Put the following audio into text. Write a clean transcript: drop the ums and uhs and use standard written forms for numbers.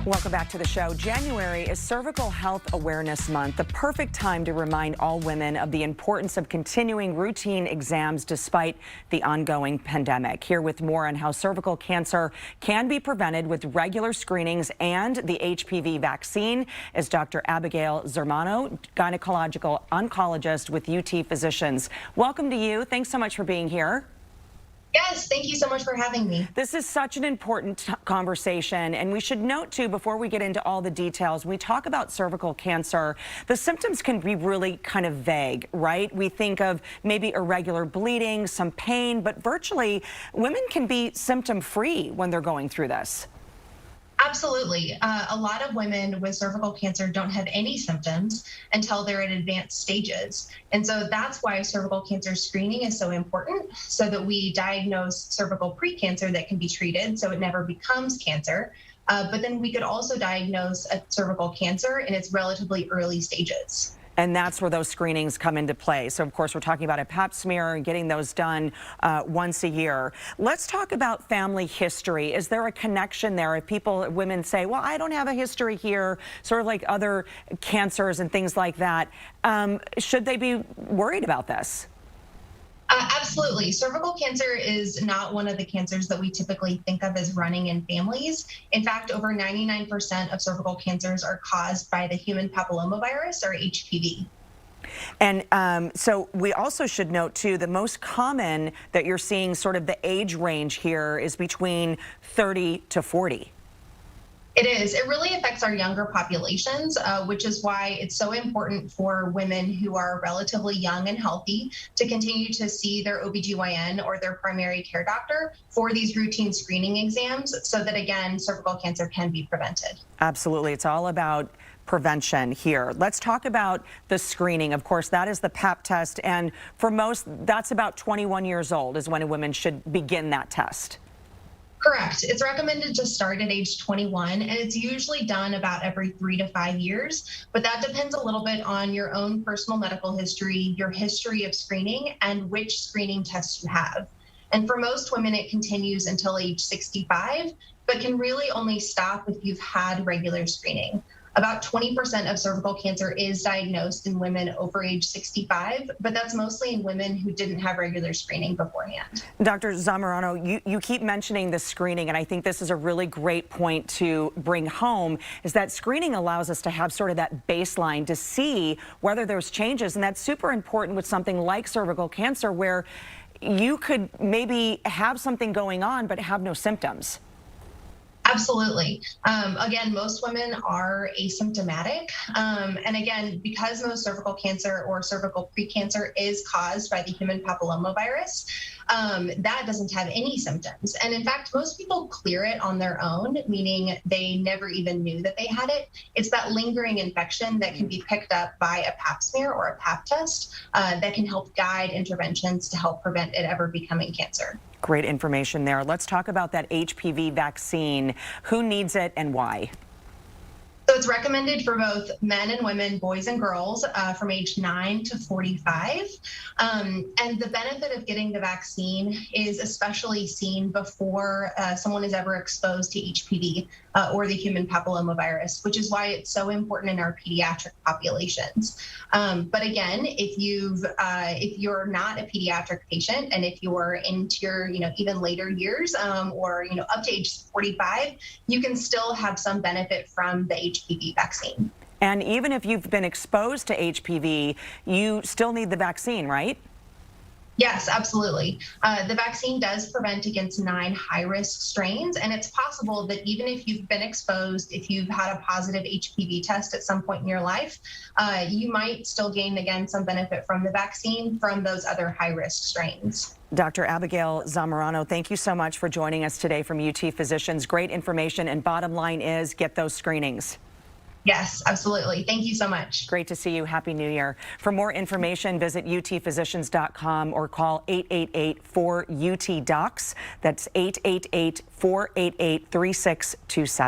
Welcome back to the show. January is Cervical Health Awareness Month, the perfect time to remind all women of the importance of continuing routine exams despite the ongoing pandemic. Here with more on how cervical cancer can be prevented with regular screenings and the HPV vaccine is Dr. Abigail Zermano, gynecological oncologist with UT Physicians. Welcome to you. Thanks so much for being here. Yes, thank you so much for having me. This is such an important conversation, and we should note too, before we get into all the details, we talk about cervical cancer, the symptoms can be really kind of vague, right? We think of maybe irregular bleeding, some pain, but virtually women can be symptom-free when they're going through this. Absolutely. A lot of women with cervical cancer don't have any symptoms until they're at advanced stages. And so that's why cervical cancer screening is so important, so that we diagnose cervical precancer that can be treated so it never becomes cancer. But then we could also diagnose a cervical cancer in its relatively early stages. And that's where those screenings come into play. So, of course, we're talking about a pap smear and getting those done once a year. Let's talk about family history. Is there a connection there? If women say, well, I don't have a history here, sort of like other cancers and things like that, should they be worried about this? Absolutely. Cervical cancer is not one of the cancers that we typically think of as running in families. In fact, over 99% of cervical cancers are caused by the human papillomavirus, or HPV. And so we also should note, too, the most common that you're seeing, sort of the age range here, is between 30 to 40. It is. It really affects our younger populations, which is why it's so important for women who are relatively young and healthy to continue to see their OBGYN or their primary care doctor for these routine screening exams so that, again, cervical cancer can be prevented. Absolutely. It's all about prevention here. Let's talk about the screening. Of course, that is the pap test. And for most, that's about 21 years old is when a woman should begin that test. Correct. It's recommended to start at age 21, and it's usually done about every 3 to 5 years. But that depends a little bit on your own personal medical history, your history of screening, and which screening tests you have. And for most women, it continues until age 65, but can really only stop if you've had regular screening. About 20% of cervical cancer is diagnosed in women over age 65, but that's mostly in women who didn't have regular screening beforehand. Dr. Zamorano, you keep mentioning the screening, and I think this is a really great point to bring home, is that screening allows us to have sort of that baseline to see whether there's changes, and that's super important with something like cervical cancer, where you could maybe have something going on but have no symptoms. Absolutely. Again, most women are asymptomatic. And again, because most cervical cancer or cervical precancer is caused by the human papillomavirus, that doesn't have any symptoms. And in fact, most people clear it on their own, meaning they never even knew that they had it. It's that lingering infection that can be picked up by a pap smear or a pap test that can help guide interventions to help prevent it ever becoming cancer. Great information there. Let's talk about that HPV vaccine. Who needs it and why? So it's recommended for both men and women, boys and girls, from age 9 to 45. And the benefit of getting the vaccine is especially seen before someone is ever exposed to HPV or the human papillomavirus, which is why it's so important in our pediatric populations. But again, if you're not a pediatric patient, and if you're into your, even later years, or up to age 45, you can still have some benefit from the HPV vaccine. And even if you've been exposed to HPV, you still need the vaccine, right? Yes, absolutely. The vaccine does prevent against 9 high-risk strains, and it's possible that even if you've been exposed, if you've had a positive HPV test at some point in your life, you might still gain, again, some benefit from the vaccine from those other high-risk strains. Dr. Abigail Zamorano, thank you so much for joining us today from UT Physicians. Great information, and bottom line is get those screenings. Yes, absolutely. Thank you so much. Great to see you. Happy New Year. For more information, visit utphysicians.com or call 888-4UT-DOCS. That's 888-488-3627.